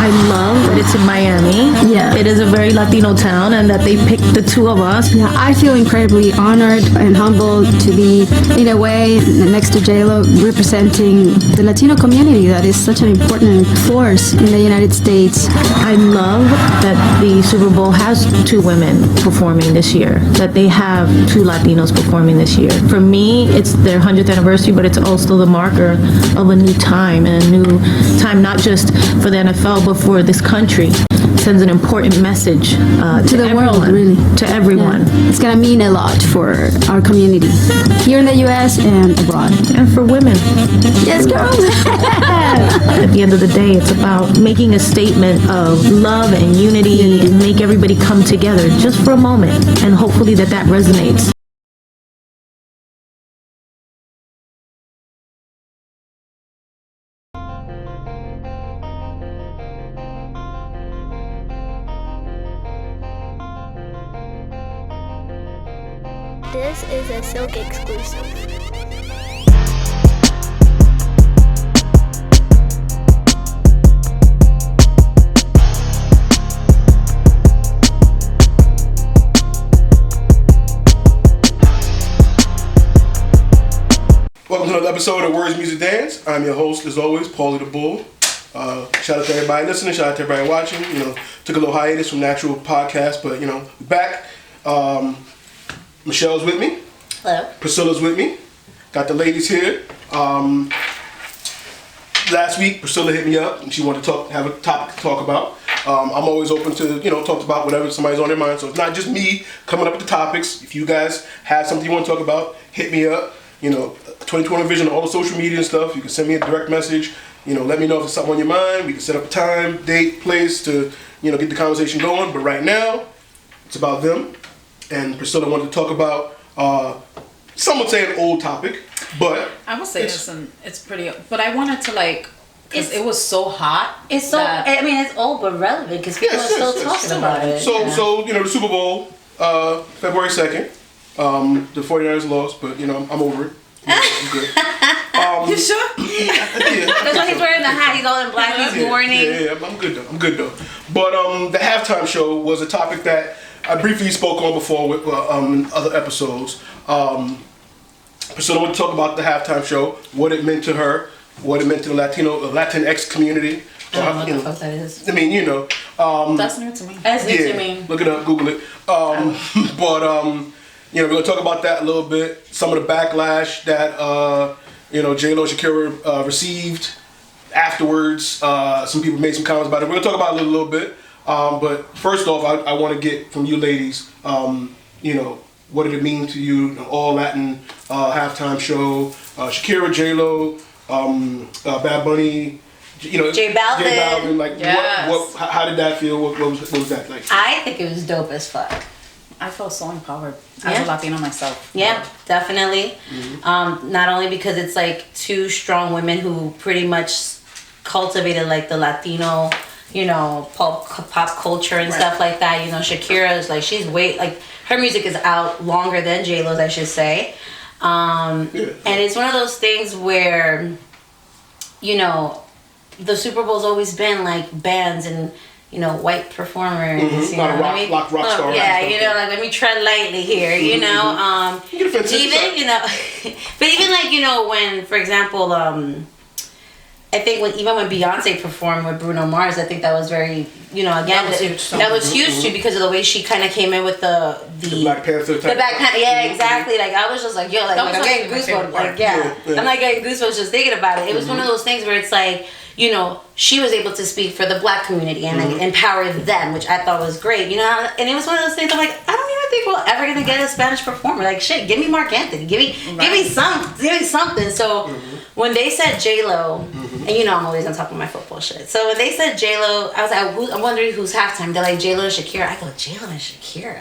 I love that it's in Miami. Yeah. It is a very Latino town, and that they picked the two of us. Yeah, I feel incredibly honored and humbled to be, in a way, next to J-Lo, representing the Latino community that is such an important force in the United States. I love that the Super Bowl has two women performing this year, that they have two Latinos performing this year. For me, it's their 100th anniversary, but it's also the marker of a new time, and a new time not just for the NFL, but for this country. Sends an important message to the everyone, world, really. to everyone. Yeah. It's going to mean a lot for our community here in the U.S. and abroad. And for women. Yes, girls. At the end of the day, it's about making a statement of love and unity and make everybody come together just for a moment. And hopefully that resonates. This is a Silk exclusive. Welcome to another episode of Words, Music, Dance. I'm your host, as always, Paulie the Bull. Shout out to everybody listening, shout out to everybody watching. Took a little hiatus from the actual podcast, but back. Michelle's with me. Hello. Priscilla's with me. Got the ladies here. Last week, Priscilla hit me up and she wanted to have a topic to talk about. I'm always open to, talk about whatever somebody's on their mind. So it's not just me coming up with the topics. If you guys have something you want to talk about, hit me up. 2020 Vision, all the social media and stuff. You can send me a direct message. Let me know if it's something on your mind. We can set up a time, date, place to, get the conversation going. But right now, it's about them. And Priscilla wanted to talk about, some would say an old topic, but I would say it's pretty, but I wanted to because it was so hot. It's so, it's old but relevant because people are still talking about it. So the Super Bowl, February 2nd, the 49ers lost, but I'm over it. I'm good. You sure? Yeah. Because when he's wearing the hat, he's all in black, he's mourning. Yeah, I'm good though. But the halftime show was a topic that I briefly spoke on before with other episodes. Priscilla would talk about the halftime show, what it meant to her, what it meant to the Latinx community. I don't know what the fuck that is. I mean, That's new to me. That's new to me. Look it up, Google it. But we're gonna talk about that a little bit. Some of the backlash that J-Lo and Shakira received afterwards. Some people made some comments about it. We're gonna talk about it a little bit. But first off, I want to get from you ladies, what did it mean to you? All Latin halftime show. Shakira, J-Lo, Bad Bunny. J Balvin. Yes. How did that feel? What was that like? I think it was dope as fuck. I felt so empowered as a Latina myself. Yeah, definitely. Mm-hmm. Not only because it's two strong women who pretty much cultivated the Latino, pop culture and stuff like that. Shakira is she's her music is out longer than J-Lo's, I should say. And it's one of those things where, the Super Bowl's always been bands and white performers. Mm-hmm. Rock star. Yeah, let me tread lightly here. Even but even when, for example, I think when Beyonce performed with Bruno Mars, I think that was very, that was huge too because of the way she kind of came in with the Black Panther type. Exactly. I was just I'm getting goosebumps. I'm getting goosebumps just thinking about it. It was one of those things where it's she was able to speak for the Black community and empower them, which I thought was great. And it was one of those things I'm I don't even think we're ever gonna get a Spanish performer. Shit, give me Mark Anthony. Give me something. So when they said J-Lo, and I'm always on top of my football shit. So when they said J-Lo, I was I'm wondering who's halftime. They're J-Lo and Shakira. I go, J-Lo and Shakira.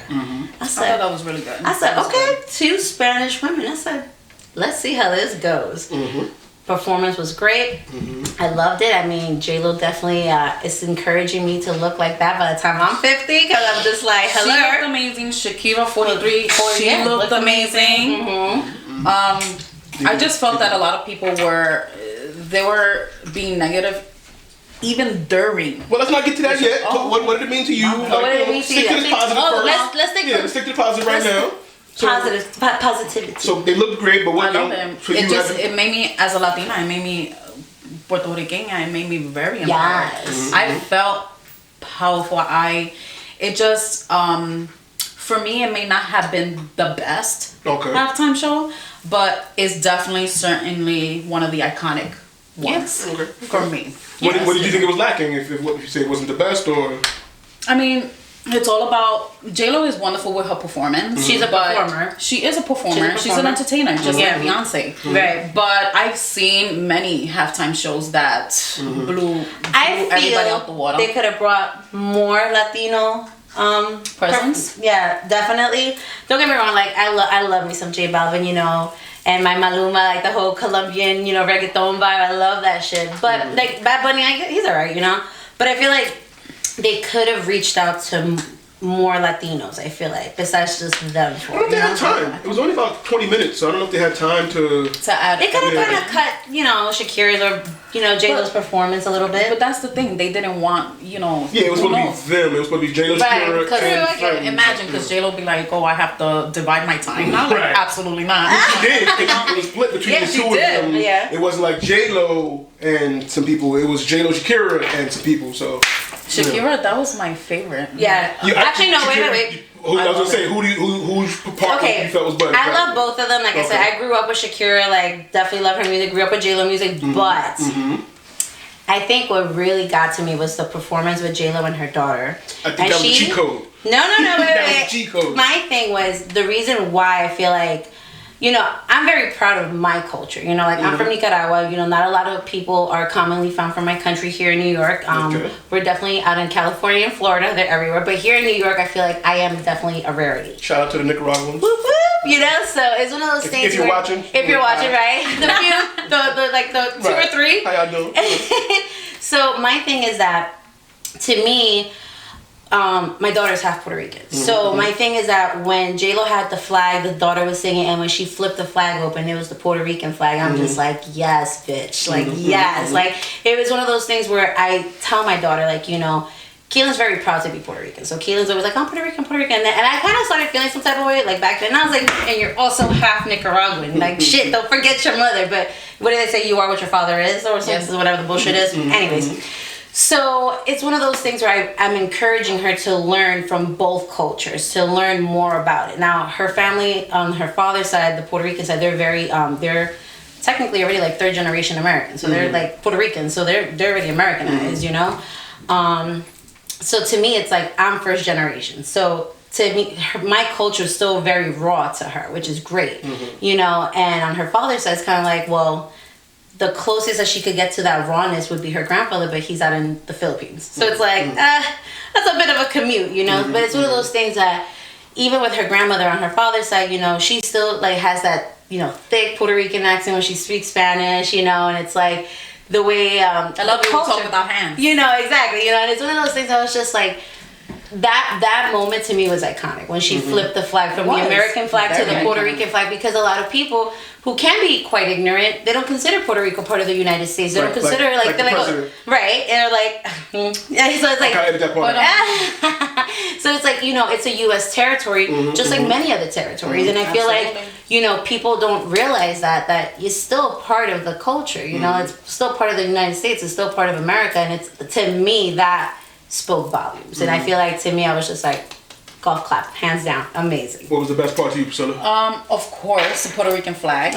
I thought that was really good. I said, okay, two Spanish women. I said, let's see how this goes. Performance was great. I loved it. I mean, J-Lo definitely is encouraging me to look like that by the time I'm 50, because I'm just hello. She looked amazing. Shakira, 43, she looked amazing. I just felt that a lot of people were being negative even during. Well, let's not get to that yet. What did it mean to you? What did it mean to you? Stick to the positive first. Let's stick to the positive right now. So, positivity. So they look great, but what? I love them. It made me, as a Latina, it made me Puerto Rican. It made me very empowered. Yes. I felt powerful. It just for me, it may not have been the best halftime show, but it's definitely certainly one of the iconic ones for me. What did you think it was lacking? If you say it wasn't the best, or? I mean, it's all about J-Lo is wonderful with her performance. She's a performer. She is a performer. She's an entertainer, just like Beyonce. Right. But I've seen many halftime shows that blew everybody out the water. They could have brought more Latino presence. Yeah, definitely. Don't get me wrong. Like I love me some J Balvin, you know, and my Maluma, like the whole Colombian, you know, reggaeton vibe. I love that shit. But like Bad Bunny, he's alright, you know. But I feel like they could have reached out to more Latinos, I feel like, besides just them four. I don't know if they had time. It was only about 20 minutes, so I don't know if they had time to add. They could have kind of cut, you know, Shakira's or, you know, J-Lo's performance a little bit. But that's the thing. They didn't want, you know. Yeah, it was supposed to be them. It was supposed to be J-Lo, Shakira, and friends. Imagine, because J-Lo be like, oh, I have to divide my time. Not like, absolutely not. She did. It was split between the two of them. Yeah. It wasn't like J-Lo and some people. It was J-Lo, Shakira, and some people, so. Shakira, that was my favorite. Yeah. Actually, no, wait. I was gonna say, whose part you felt was better? I love both of them. Like I said, I grew up with Shakira. Like, definitely love her music. Grew up with J-Lo music, but I think what really got to me was the performance with J-Lo and her daughter. I think that was the cheat code. No, wait. That was cheat code. My thing was the reason why I feel like, you know, I'm very proud of my culture. You know, like I'm from Nicaragua. You know, not a lot of people are commonly found from my country here in New York. We're definitely out in California and Florida. They're everywhere. But here in New York, I feel like I am definitely a rarity. Shout out to the Nicaraguans. Whoop, whoop, you know, so it's one of those things. If you're watching, right? The 2 or 3. How y'all doing? So my thing is that, to me, my daughter's half Puerto Rican. So my thing is that when J-Lo had the flag, the daughter was singing, and when she flipped the flag open, it was the Puerto Rican flag. I'm just like, yes, bitch. Like, yes. Like, it was one of those things where I tell my daughter, like, you know, Keelan's very proud to be Puerto Rican. So Keelan's always like, I'm Puerto Rican. And I kind of started feeling some type of way, like, back then. And I was like, and you're also half Nicaraguan. Like, shit, don't forget your mother. But what do they say? You are what your father is, or something, whatever the bullshit is. Anyways. So it's one of those things where I'm encouraging her to learn from both cultures, to learn more about it. Now, her family on her father's side, the Puerto Rican side, they're very, they're technically already like third generation Americans. So they're like Puerto Ricans, so they're already Americanized, you know? So to me, it's like I'm first generation. So to me, my culture is still very raw to her, which is great, you know? And on her father's side, it's kind of like, well, the closest that she could get to that rawness would be her grandfather, but he's out in the Philippines. So it's like, that's a bit of a commute, you know? But it's one of those things that, even with her grandmother on her father's side, you know, she still, like, has that, you know, thick Puerto Rican accent when she speaks Spanish, you know? And it's like, the way, I love when we talk without hands. You know, exactly, you know? And it's one of those things I was just like, that moment to me was iconic when she flipped the flag from the American flag to the Puerto Rican flag, because a lot of people who can be quite ignorant, they don't consider Puerto Rico part of the United States. They don't consider like they're like, right? And they're like, so it's like, so it's like, you know, it's a U.S. territory, just like many other territories, and I feel like, you know, people don't realize that it's still part of the culture. You know, it's still part of the United States. It's still part of America, and it's, to me, that spoke volumes. And I feel like, to me, I was just like, golf clap, hands down, amazing. What was the best part to you, Priscilla? Of course, the Puerto Rican flag.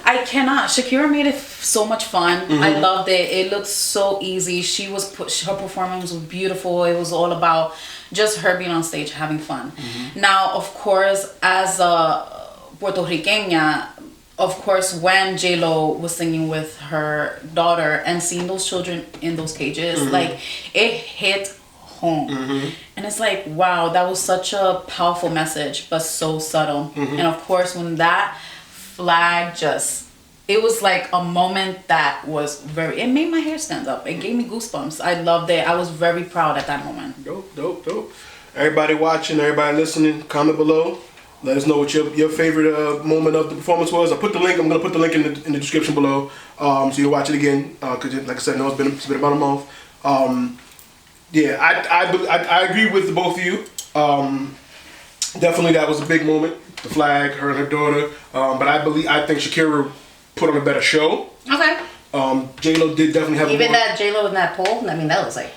I cannot. Shakira made it so much fun. I loved it. It looked so easy. Her performance was beautiful. It was all about just her being on stage having fun. Now, of course, as a Puerto Riqueña, of course, when J-Lo was singing with her daughter and seeing those children in those cages, like, it hit home. And it's like, wow, that was such a powerful message, but so subtle. And of course, when that flag it was like a moment that was it made my hair stand up. It gave me goosebumps. I loved it. I was very proud at that moment. Dope. Everybody watching, everybody listening, comment below. Let us know what your favorite moment of the performance was. I put the link. I'm gonna put the link in the description below, so you'll watch it again. Cause like I said, no, it's been about a month. Yeah, I agree with the both of you. Definitely, that was a big moment. The flag, her and her daughter. But I think Shakira put on a better show. Okay. J-Lo did definitely have even that J-Lo in that poll. I mean, that was like.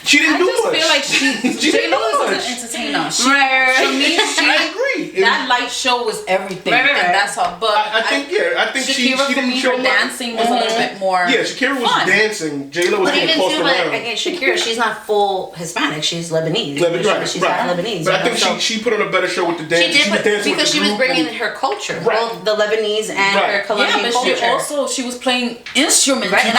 She didn't do much. I just feel like J-Lo is an entertainer. To me, I agree. That light show was everything, right. and that's all. But I think Shakira she didn't show her dancing was a little bit more. Yeah, Shakira was fun. Dancing. J-Lo was getting tossed around. Again, Shakira, she's not full Hispanic. She's Lebanese. She's half Lebanese. But I think she put on a better show with the dance. She did, because she was bringing her culture, both the Lebanese and her Colombian culture. She was playing instruments. Right, and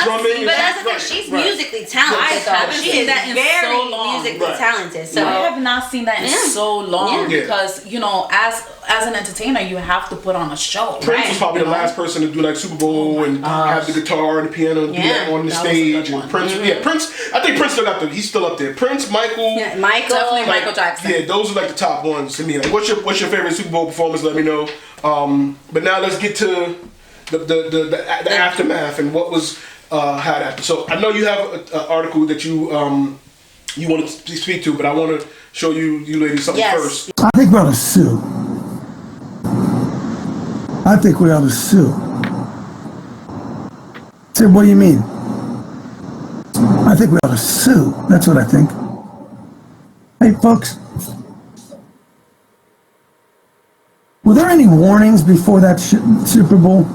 drumming. But that's the thing. She's musically talented. I haven't seen that in so long. Musically talented. So I have not seen that in so long because as an entertainer, you have to put on a show. Prince was probably the last person to do like Super Bowl and have the guitar and the piano and do that on the stage. And Prince, Prince. I think Prince he's still up there. Prince, Michael, definitely Michael Jackson. Yeah, those are like the top ones to me. Like, what's your favorite Super Bowl performance? Let me know. But now let's get to the aftermath and what was had after. So I know you have an article that you want to speak to, but I want to show you ladies something first. I think we ought to sue. I think we ought to sue. I said, what do you mean? I think we ought to sue. That's what I think. Hey, folks. Were there any warnings before that Super Bowl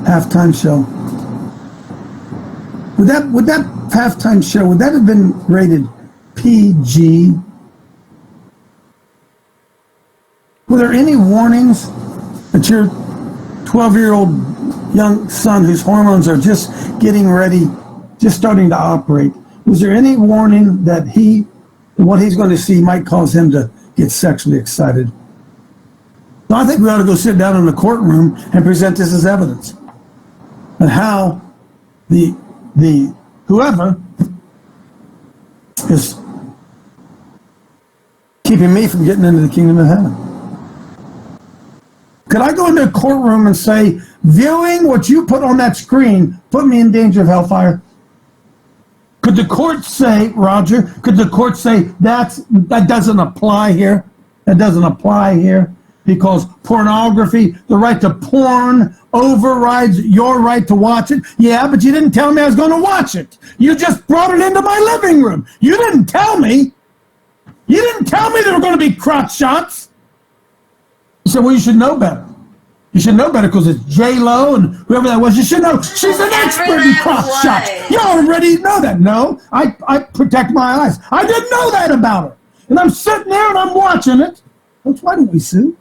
halftime show? Would that halftime show, would that have been rated PG? Were there any warnings that your 12-year-old young son, whose hormones are just getting ready, just starting to operate, was there any warning that what he's going to see might cause him to get sexually excited? So I think we ought to go sit down in the courtroom and present this as evidence. And how the whoever is keeping me from getting into the kingdom of heaven. Could I go into a courtroom and say, viewing what you put on that screen put me in danger of hellfire? Could the court say, Roger, that doesn't apply here? That doesn't apply here because pornography, the right to porn overrides your right to watch it? Yeah, but you didn't tell me I was going to watch it. You just brought it into my living room. You didn't tell me. You didn't tell me there were going to be crotch shots. You said, well, you should know better. You should know better because it's J-Lo and whoever that was. You should know. She's an expert in crotch shots. You already know that. No, I protect my eyes. I didn't know that about her. And I'm sitting there and I'm watching it. That's why didn't we sue?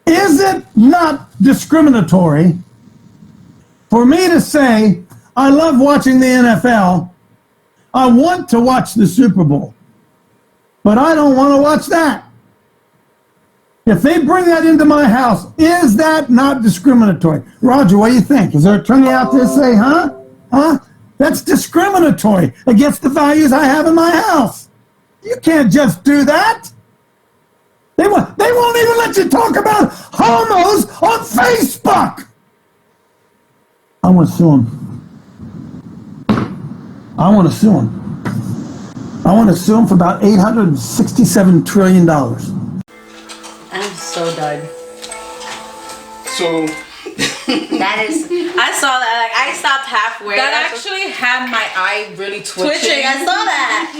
Is it not discriminatory for me to say, I love watching the NFL, I want to watch the Super Bowl, but I don't want to watch that? If they bring that into my house, is that not discriminatory? Roger, what do you think? Is there an attorney out there say, huh? That's discriminatory against the values I have in my house. You can't just do that. They won't even let you talk about homos on Facebook. I want to sue them. I want to sue them for about $867 trillion. I'm so done. So that is, I saw that. Like, I stopped halfway. That actually had my eye really twitching. I saw that.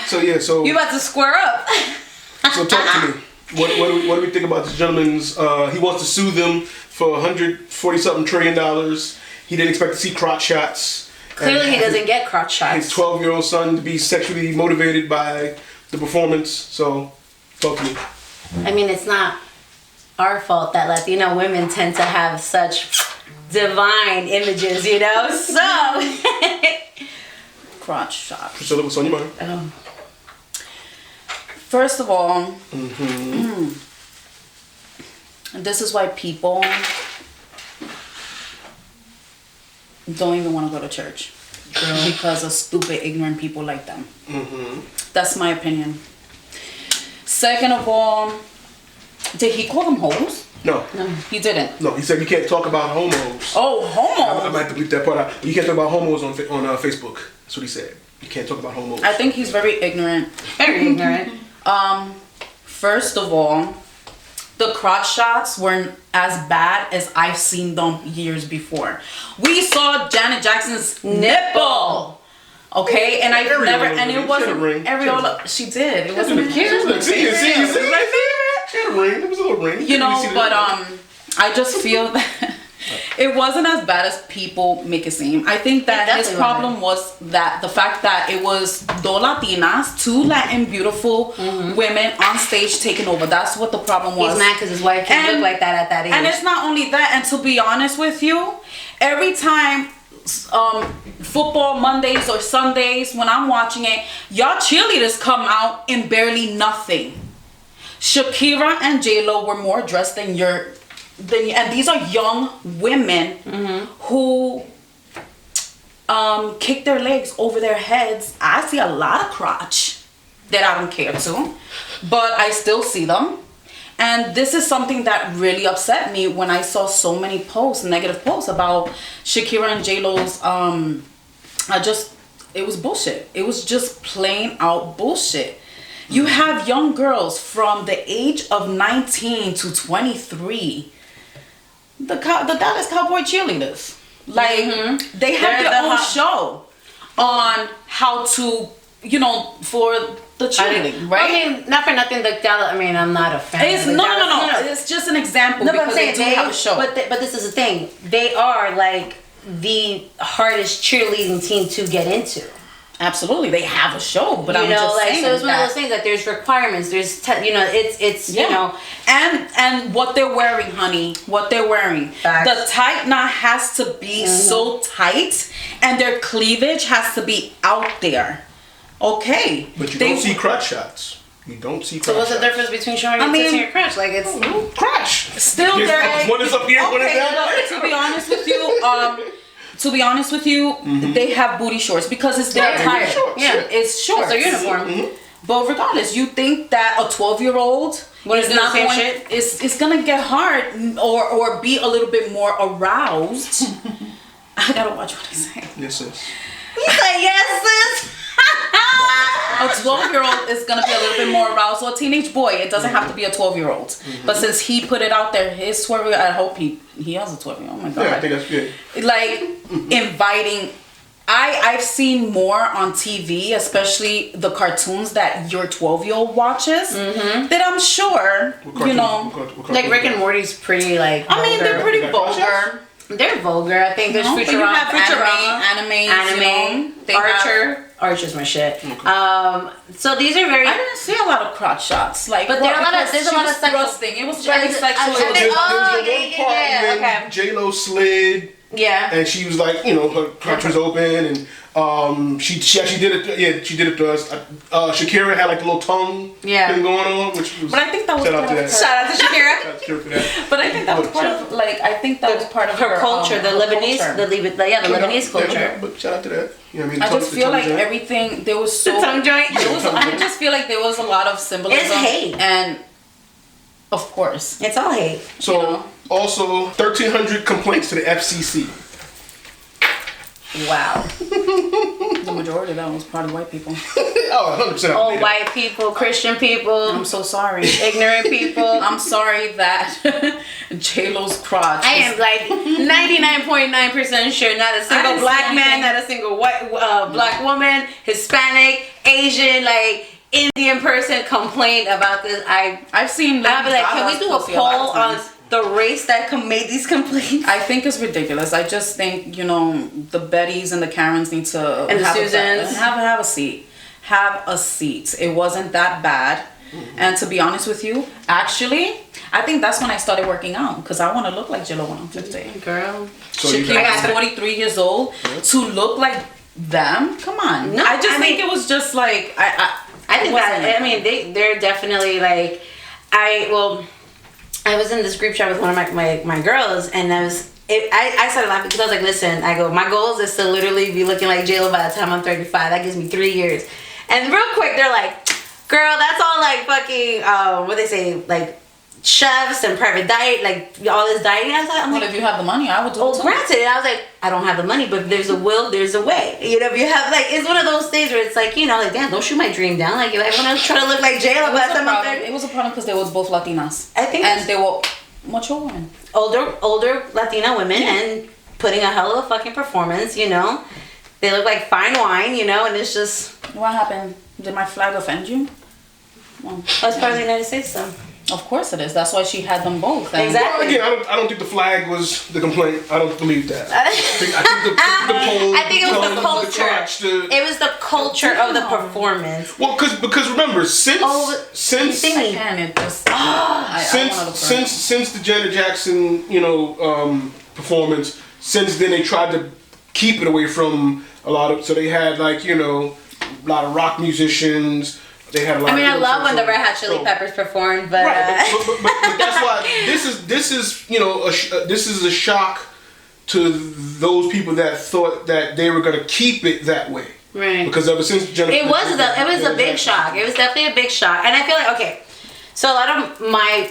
So you about to square up. So talk to me. What do we think about this gentleman's? He wants to sue them for $140-something trillion. He didn't expect to see crotch shots. Clearly, he doesn't get crotch shots. His 12-year-old son to be sexually motivated by the performance. So talk to me. I mean, it's not our fault that Latino women tend to have such divine images, you know? So crotch shots. Priscilla, what's on your mind? First of all, this is why people don't even want to go to church. Because of stupid, ignorant people like them. That's my opinion. Second of all, did he call them hoes? No. He didn't. No, he said you can't talk about homos. Oh, homo. I might have to bleep that part out. You can't talk about homos on Facebook. That's what he said. You can't talk about homos. I think he's very ignorant. Very ignorant. First of all, the crotch shots weren't as bad as I've seen them years before. We saw Janet Jackson's nipple. Okay, and I never, and it wasn't Areola. She did. It wasn't a kid. See, she had a ring. It was a little ring. You know, but I just feel that it wasn't as bad as people make it seem. I think that his problem was that the fact that it was dos Latinas, two Latin beautiful women on stage taking over. That's what the problem was. He's mad because his wife can't look like that at that age. And it's not only that. And to be honest with you, every time football Mondays or Sundays when I'm watching it, y'all cheerleaders come out in barely nothing. Shakira and J-Lo were more dressed than and these are young women who kick their legs over their heads. I see a lot of crotch that I don't care to, but I still see them. And this is something that really upset me when I saw so many posts, negative posts about Shakira and J-Lo's, it was bullshit. It was just plain out bullshit. You have young girls from the age of 19 to 23, the Dallas Cowboy cheerleaders. Like, they have their own show on how to, for the cheerleading, right? I mean, not for nothing, like Dallas. I mean, I'm not a fan. No. It's just an example. No, but I'm saying they have a show. But this is the thing. They are like the hardest cheerleading team to get into. Absolutely, they have a show, but I'm just saying so it's one of those things that there's requirements. There's and what they're wearing, honey, what they're wearing. Facts. The tight knot has to be so tight, and their cleavage has to be out there. Okay, but you don't see crotch shots. You don't see crotch shots. So what's the difference between showing your tits and your crotch? Like it's crotch. Still there. One is up here, one is down there. To be honest with you, they have booty shorts because it's their attire. It's shorts. It's their uniform. But regardless, you think that a 12-year-old is not going shit? It's gonna get hard or be a little bit more aroused. I gotta watch what I say. Yes, sis. He's like, yes, sis. A 12-year-old is gonna be a little bit more aroused. So a teenage boy, it doesn't have to be a 12-year-old. But since he put it out there, his 12-year-old, I hope he has a 12-year-old. Oh my god. Yeah, I think that's good. Like inviting. I've seen more on TV, especially the cartoons that your 12-year-old watches. That I'm sure like Rick and Morty's pretty like. I mean, they're pretty vulgar. They're vulgar. I think there's But you have anime, Archer's my shit. So these are very. I didn't see a lot of crotch shots, like, but there's a lot of sexual. Thrusting. It was very sexual. There was the one part when J-Lo slid. Yeah. And she was like, her crotch was open, and she actually did it. Yeah, she did it to us. Shakira had like a little tongue thing going on, which was. But I think that was shout out to Shakira. Shout out to Shakira for that. But I think that was part of her culture, the Lebanese, the Lebanese culture. Yeah, but shout out to that. I just feel like everything there was so. The tongue joint. I just feel like there was a lot of symbolism. It's hate, and of course, it's all hate. So. Also, 1,300 complaints to the FCC. Wow. The majority of that was probably white people. 100%. Old white people, Christian people. I'm so sorry. Ignorant people. I'm sorry that J-Lo's crotch. I am like 99.9% sure not a single black man, not a single white black woman, Hispanic, Asian, like Indian person complained about this. I've seen. I'll be like, can we do a poll on the race that made these complaints? I think it's ridiculous. I just think, the Bettys and the Karens need to and the Susans have a seat. Have a seat. It wasn't that bad. And to be honest with you, actually, I think that's when I started working out because I want to look like J-Lo when I'm 50. Girl. So Shakira's 43 years old to look like them. Come on. No, I think it was just like I think that they're definitely like I was in this group chat with one of my girls, and I started laughing because I was like, listen, I go, my goals is to literally be looking like J-Lo by the time I'm 35. That gives me 3 years. And real quick, they're like, girl, that's all like fucking, what they say, like chefs and private diet, like all this dieting. I was like, Well, if you have the money, I would do it too. granted. And I was like, I don't have the money, but if there's a will, there's a way. You know, if you have like, it's one of those things where it's like, you know, like, damn, don't shoot my dream down. Like, I want to try to look like J-Lo, but It was a problem because they was both Latinas. I think, and they were mature women, older Latina women, and putting a hell of a fucking performance. You know, they look like fine wine. You know, and it's just, what happened? Did my flag offend you? Well, that's part of the United States, though. Of course it is. That's why she had them both. And Exactly. Well, again, I don't think the flag was the complaint. I don't believe that. I think the poll. I think it was the telling culture. Crotch to- It was the culture of the performance. Well, because remember, since I can it just since the Janet Jackson performance, since then they tried to keep it away from a lot of. So they had like a lot of rock musicians. They had a lot. I mean, I love when the Red Hot so- Chili Peppers performed, but Right, but that's why this is a shock to those people that thought that they were going to keep it that way. right. Because ever since Jennifer, It was a big shock. It was definitely a big shock, and I feel like okay. So a lot of my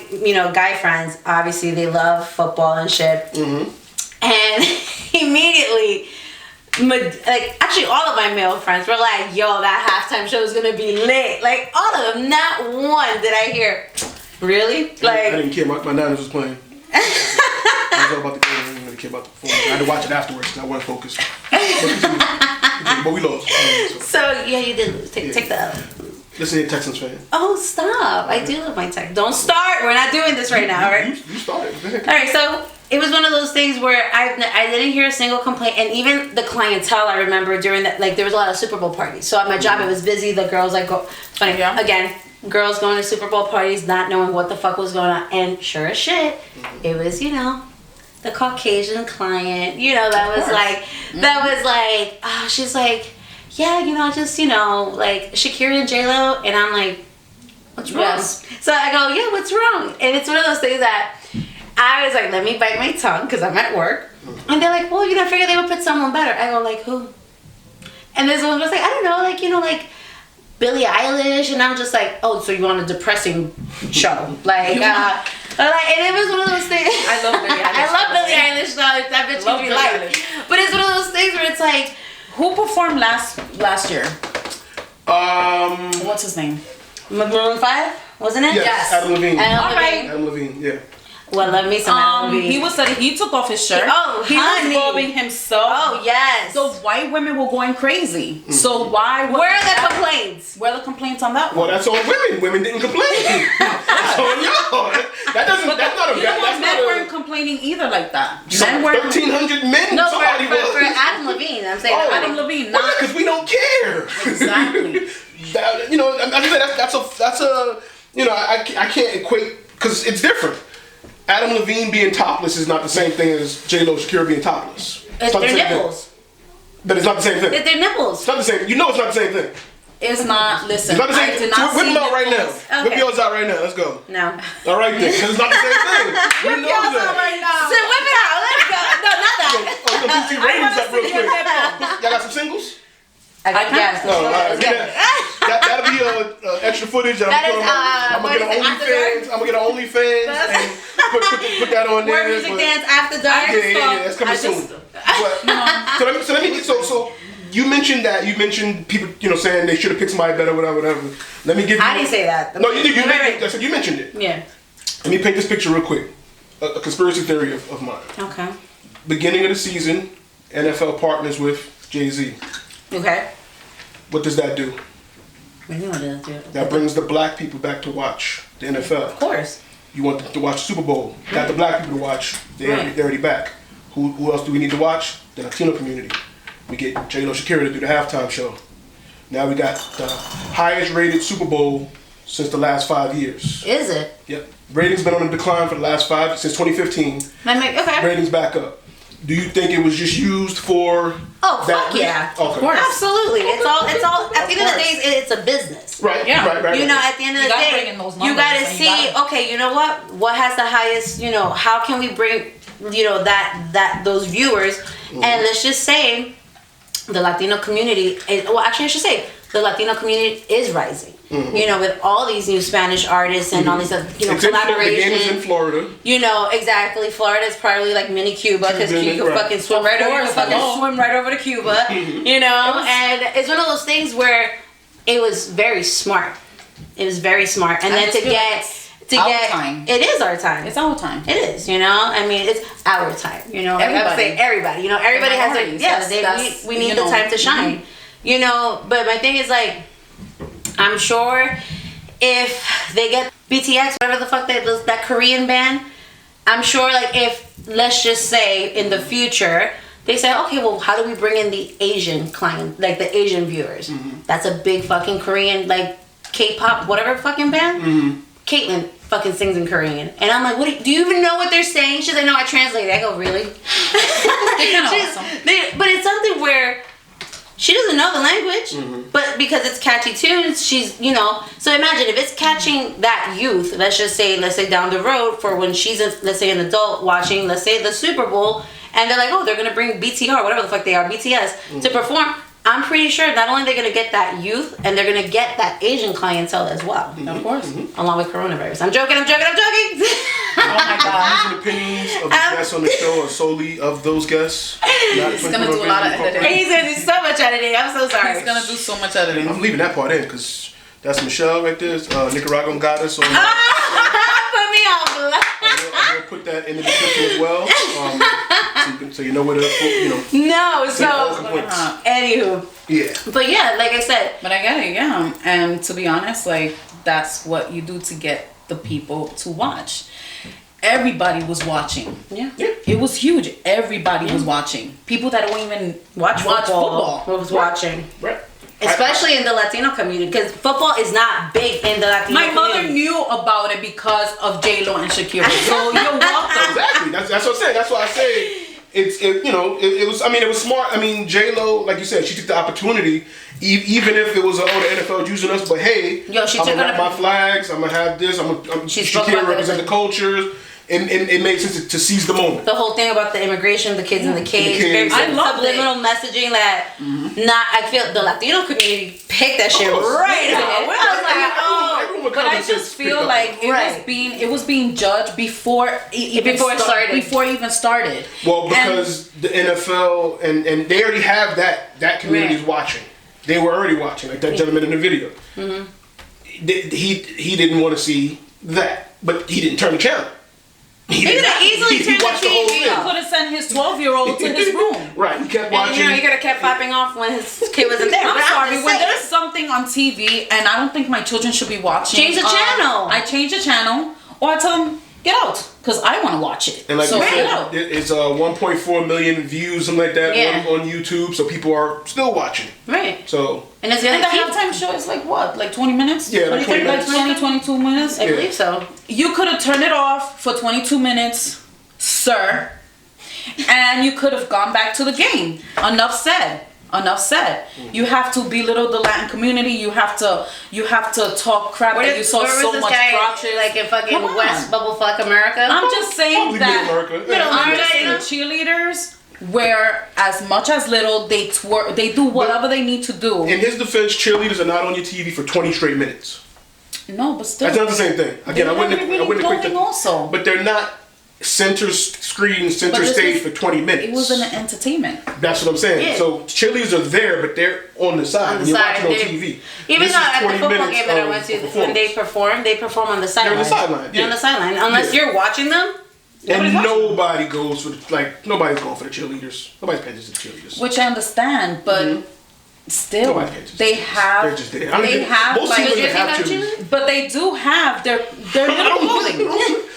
guy friends, obviously they love football and shit, and immediately. Like actually all of my male friends were like, yo, that halftime show is gonna be lit. Like all of them, not one did I hear really like I didn't care. My Niners was playing. I was all about the game. I didn't really care about the performance. I had to watch it afterwards because I wasn't focused. But we lost. so yeah, you did lose. Take the L. Listen to your Texans fan. Oh, stop. I do love my tech. Don't start. We're not doing this right now, right? You started. Go ahead. All right, so it was one of those things where I didn't hear a single complaint, and even the clientele I remember during that, like there was a lot of Super Bowl parties. So at my job, it was busy. The girls like go. Funny again, girls going to Super Bowl parties, not knowing what the fuck was going on, and sure as shit, it was the Caucasian client. That was like she's like, yeah, I just like Shakira and J-Lo, and I'm like, what's wrong? Yes. So I go, yeah, what's wrong? And it's one of those things that. I was like, let me bite my tongue because I'm at work. And they're like, well, I figured they would put someone better. I go, like, who? And this one was like, I don't know, like Billie Eilish. And I'm just like, oh, so you want a depressing show. Like, and it was one of those things. I love Billie Eilish. I love Billie Eilish. That bitch Love can be Billie like. Eilish. But it's one of those things where it's like. Who performed last year? What's his name? Maroon 5? Wasn't it? Yes. Adam Levine. Adam Levine, yeah. Well, love me some Adam Levine. He was saying he took off his shirt. Oh, he honey. was bobbing himself. Oh, yes. So white women were going crazy. So why? Where are the complaints? Where are the complaints on that Well, one? that's on women. Women didn't complain. That's on y'all. That doesn't. That's not a. That's men not weren't a. complaining either like that. So Men were 1,300 men. No, Somebody for was. Adam Levine. I'm saying Oh. Adam Levine, Well, not because we don't care. exactly. That's a. I can't equate because it's different. Adam Levine being topless is not the same thing as J-Lo Shakira being topless. It's not the their same thing. nipples. That is not the same thing. It's their nipples. It's not the same. It's not the same thing. It's not. Listen, It's not the same I thing. did not So whip see them out right now. nipples. Okay. Whip yours out right now. Let's go. No. All right then. 'Cause it's not the same thing. We know Yours that. out right now. So whip it out. Let's go. No, not that. Oh, we're gonna boost these ratings up real see your quick. nipple. Y'all got some singles? I guess. No, that'll be extra footage. That That is, I'm gonna get what an is it, After OnlyFans. I'm gonna get an OnlyFans and put that on there. More music but- dance after dark. Yeah, that's coming soon. But, so you mentioned people, saying they should have picked somebody better, whatever. Let me give you. I didn't say that. No, you did. Right. I said you mentioned it. Yeah. Let me paint this picture real quick. A conspiracy theory of mine. Okay. Beginning of the season, NFL partners with Jay-Z. Okay. What does that do? What do you want to do? That brings the black people back to watch the NFL. Of course. You want them to watch the Super Bowl. Got the black people to watch. They're Right. already back. Who else do we need to watch? The Latino community. We get J-Lo Shakira to do the halftime show. Now we got the highest rated Super Bowl since the last 5 years. Is it? Yep. Ratings been on a decline for the last since 2015. Okay. Ratings back up. Do you think it was just used for? Oh, that fuck yeah. Okay. Of course. Absolutely. It's all, at the end of the course. day, it's a business. Right. Yeah. Right. At the end of the gotta day, bring in those you numbers gotta and you see, gotta- okay, you know what has the highest, how can we bring, that those viewers, and let's just say, the Latino community, actually I should say, the Latino community is rising. You know, with all these new Spanish artists and all these, you know, collaborations. The game is in Florida. You know, exactly. Florida is probably like mini Cuba because you can fucking swim right over. You can fucking swim right over to Cuba. You know, and it's one of those things where it was very smart. It was very smart, and then to get time. It is our time. It's our time. It is. You know, I mean, it's our time. You know, I would say everybody. You know, everybody has their we need the time to shine. You know, but my thing is like, I'm sure if they get BTS, whatever the fuck that Korean band, I'm sure like if, let's just say in the future, they say, okay, well, how do we bring in the Asian client, like the Asian viewers? That's a big fucking Korean, like K-pop, whatever fucking band. Caitlyn fucking sings in Korean. And I'm like, do you even know what they're saying? She's like, no, I translated. I go, really? They're kind of awesome. But it's something where she doesn't know the language, but because it's catchy tunes, she's, you know. So imagine if it's catching that youth, let's say down the road for when she's, let's say an adult watching, let's say the Super Bowl, and they're like, oh, they're going to bring BTR, whatever the fuck they are, BTS, to perform. I'm pretty sure not only are they going to get that youth, and they're going to get that Asian clientele as well. Of course. Along with coronavirus. I'm joking. Oh my God. The opinions of the guests on the show are solely of those guests. He's going to do a lot of editing. He's going to do so much editing. I'm so sorry. He's going to do so much editing. I'm leaving that part in because that's Michelle right there. Nicaraguan goddess. So Put me on blast. I will put that in the description as well. So you know where to, you know. No, so anywho. Yeah. But yeah, like I said. But I get it, yeah. And to be honest, like that's what you do to get the people to watch. Everybody was watching. Yeah. It was huge. Everybody was watching. People that don't even watch football was watching. Right. Especially in the Latino community, because football is not big in the Latino community. My mother knew about it because of J-Lo and Shakira. So you're welcome. Exactly. That's what I'm saying. That's why I say it was. I mean, it was smart. I mean, J-Lo, like you said, she took the opportunity, even if it was the NFL using us. But hey, I'm gonna have my flags. I'm gonna have this. Shakira represent the cultures. And it made sense to seize the moment. The whole thing about the immigration, the kids in the cage, I love subliminal messaging that I feel the Latino community picked that shit right up. I was like, but I just feel like it was being judged before it even started. Well, because the NFL and they already have that community's watching. They were already watching, like that gentleman in the video. He didn't want to see that, but he didn't turn the channel. He could have easily turned the TV. He could have sent his 12-year-old to his room. Right, he kept watching. And he could have kept popping off when his kid wasn't there. I'm sorry, when there's something on TV and I don't think my children should be watching, change the channel. I change the channel, or I tell them, get out, because I want to watch it. And like you said, it's 1.4 million views, something like that, on YouTube, so people are still watching. Right. So. And it's gonna the halftime show is like what? Like 20 minutes? Yeah, like 20 minutes. 22 minutes? I believe so. You could have turned it off for 22 minutes, sir, and you could have gone back to the game. Enough said. You have to belittle the Latin community. You have to talk crap that you saw so much crotches. Like in fucking West Bubblefuck America. I'm just saying that. I'm just saying cheerleaders, where as much as little they twerk, they do whatever they need to do. In his defense, cheerleaders are not on your TV for 20 straight minutes. No, but still. That's not the same thing. Again, I wouldn't equate that. Also. But they're not center stage for 20 minutes. It was an entertainment. That's what I'm saying. Yeah. So cheerleaders are there, but they're on the side. You're watching on TV. Even though at the football game that I went to, when they perform on the sideline. They're on the sideline. They're on the sideline. Unless you're watching them. And nobody goes for nobody's going for the cheerleaders. Nobody's paying attention to the cheerleaders. Which I understand, but still, they have. They're just there. They have most like, but they do have their little clothing.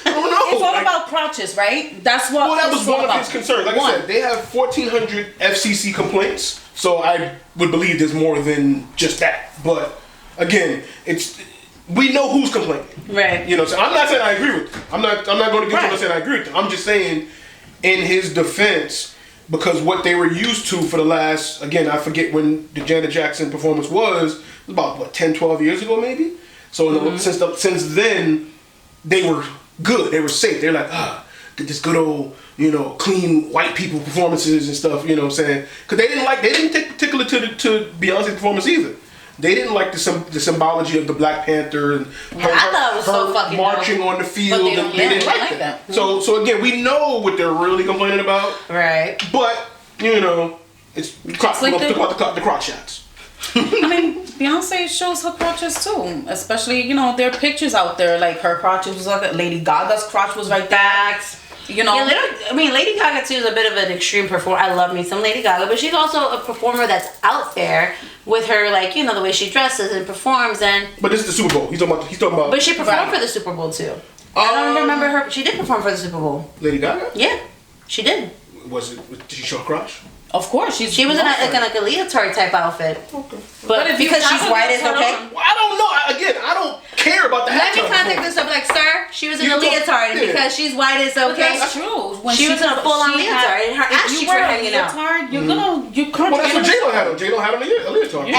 It's all about crotches, right? That's what. Well, that was one of his concerns. Like I said, they have 1,400 FCC complaints, so I would believe there's more than just that. But again, we know who's complaining, right? You know, so I'm not saying I agree with them. I'm not going to get you saying I agree with them. I'm just saying, in his defense, because what they were used to for the last, again, I forget when the Janet Jackson performance was. It was about 10, 12 years ago, maybe. So since then, they were good. They were safe. They're like, get this good old, clean white people performances and stuff. You know what I'm saying? Because they didn't take particular to Beyonce's performance either. they didn't like the symbology of the Black Panther and I thought it was so fucking marching dope. on the field. But And they didn't like that. So again, we know what they're really complaining about. Right. But you know, it's like the crotch shots. I mean, Beyonce shows her crotches too. Especially, you know, there are pictures out there like her crotches was like Lady Gaga's crotch was right there. You know, Lady Gaga too is a bit of an extreme performer. I love me some Lady Gaga, but she's also a performer that's out there with her, like, you know, the way she dresses and performs. And but this is the Super Bowl. He's talking about. But she performed for the Super Bowl too. I don't remember her. She did perform for the Super Bowl. Lady Gaga. Yeah, she did. Did she show her crotch? Of course, she was in like a leotard type outfit. Okay. But if because she's white, it's okay. Well, I don't know. Again, I don't care about the Let me halftime contact performance. this up, like, sir, she was in a leotard, and because she's white, it's okay. That's true. When she was in a full-on leotard, and her ass cheeks were hanging out. You're gonna, you can't. Well, that's what J-Lo had on. J-Lo had on a leotard. And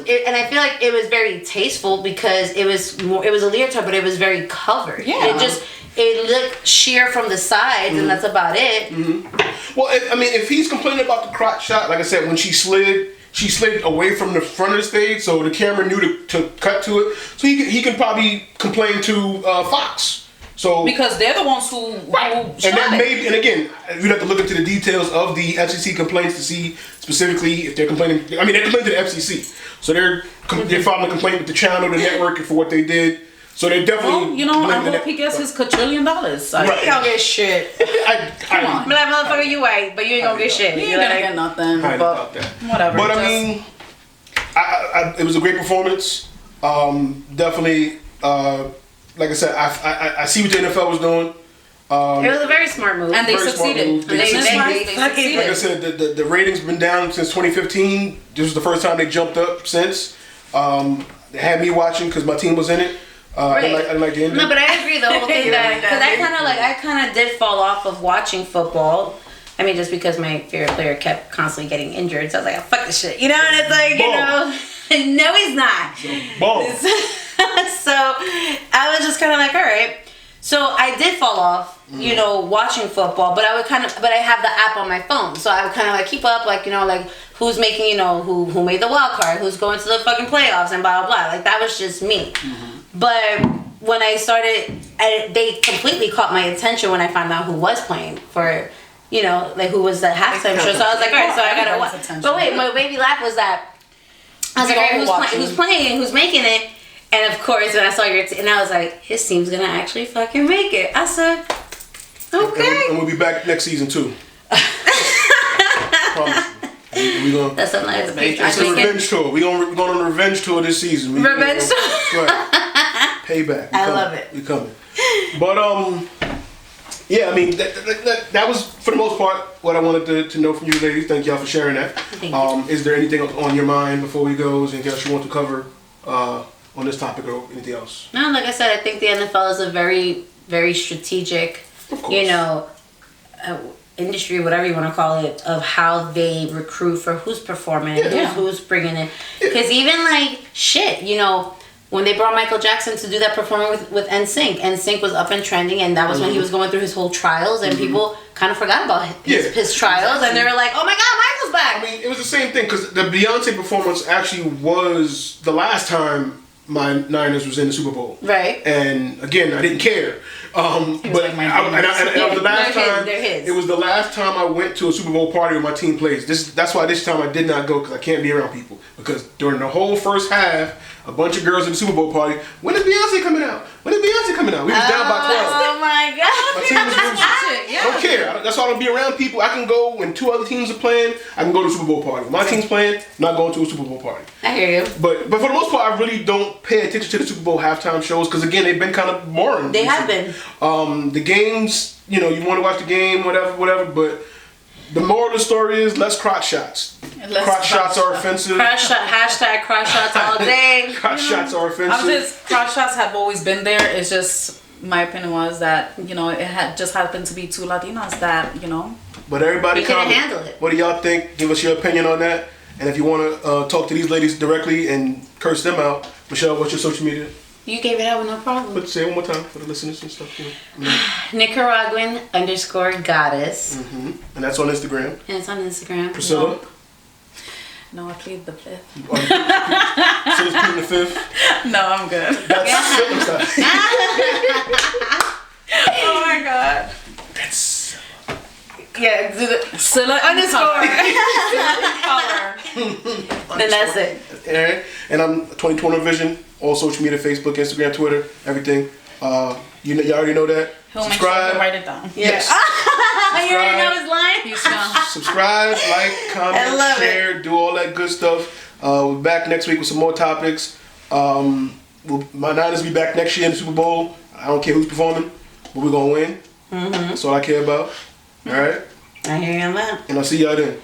and I feel like it was very tasteful because it was a leotard, but it was very covered. Yeah. It looked sheer from the sides, and that's about it. Well, if he's complaining about the crotch shot, like I said, when she slid away from the front of the stage, so the camera knew to cut to it. So he can probably complain to Fox. So because they're the ones who and that maybe, and again, you'd have to look into the details of the FCC complaints to see specifically if they're complaining. I mean, they're complaining to the FCC, so they're filing a complaint with the channel, the network, for what they did. So they definitely. Well, you know, I hope he gets his $1 $4,000,000,000. He ain't gonna get shit. Come on. I'm like, motherfucker, you white, but you ain't gonna get shit. You ain't gonna get nothing. But whatever. But I mean, it was a great performance. Definitely, like I said, I see what the NFL was doing. It was a very smart move, and they succeeded. They succeeded. Like I said, the ratings been down since 2015. This was the first time they jumped up since. They had me watching because my team was in it. I didn't like the ending. No, but I agree the whole thing that because I kind of did fall off of watching football. I mean, just because my favorite player kept constantly getting injured, so I was like, oh, fuck this shit, you know. And it's like, you know, no, he's not. So I was just kind of like, all right. So I did fall off, you know, watching football, but I have the app on my phone, so I would kind of like keep up, like, you know, like who's making, you know, who made the wild card, who's going to the fucking playoffs, and blah blah blah. Like that was just me. But when I started, they completely caught my attention when I found out who was playing for, you know, like who was the halftime show. So I was like, all right, so I gotta watch. But wait, my baby laugh was that I was like, all right, who's playing, who's making it? And of course, when I saw your and I was like, his team's gonna actually fucking make it. I said, okay. And we'll be back next season too. Promise. We gonna, that's something that's it's a revenge tour. We're going on a revenge tour this season. Revenge tour. Right. Payback. I love it. We're coming. But yeah, I mean that was for the most part what I wanted to know from you ladies. Thank y'all for sharing that. Thank you. Is there anything on your mind before we go? Is there anything else you want to cover on this topic or anything else? No, like I said, I think the NFL is a very, very strategic, you know, industry, whatever you want to call it, of how they recruit for who's performing and who's bringing it. Because even like shit, you know, when they brought Michael Jackson to do that performance with NSYNC, NSYNC was up and trending, and that was when he was going through his whole trials, and people kind of forgot about his trials, and they were like, oh my God, Michael's back. I mean, it was the same thing, because the Beyonce performance actually was the last time my Niners was in the Super Bowl. Right. And again, I didn't care. But it was the last time I went to a Super Bowl party where my team plays. That's why this time I did not go, because I can't be around people. Because during the whole first half, a bunch of girls at the Super Bowl party, when is Beyonce coming out? When is Beyonce coming out? We was down by 12. Oh my God. My team was losing. I don't care. That's why I don't be around people. I can go when two other teams are playing. I can go to a Super Bowl party. When my team's playing, I'm not going to a Super Bowl party. I hear you. But for the most part, I really don't pay attention to the Super Bowl halftime shows, because again, they've been kind of boring. They have been. The games, you know, you want to watch the game, whatever, but the moral of the story is less crotch shots. Crotch shots are offensive. Hashtag crotch shots all day. Crotch shots are offensive. Crotch shots have always been there. It's just, my opinion was that, you know, it had just happened to be two Latinas that, you know. But everybody couldn't handle it. What do y'all think? Give us your opinion on that. And if you want to talk to these ladies directly and curse them out, Michelle, what's your social media? You gave it out with no problem. But say it one more time for the listeners and stuff. Nicaraguan _goddess. And that's on Instagram. And it's on Instagram. Priscilla? No, I plead the fifth. So it's pleading the fifth. No, I'm good. That's Oh my god. That's Yeah, do the Scylla underscore. color. Then that's it. Aaron, and I'm 2020 Vision. All social media: Facebook, Instagram, Twitter, everything. You already know that. He'll make sure to write it down. Yes. You already know his line? He's gone. Subscribe, like, comment, I love share, do all that good stuff. We're back next week with some more topics. My Niners will be back next year in the Super Bowl. I don't care who's performing, but we're gonna win. That's all I care about. All right. I hear you on that. And I'll see y'all then.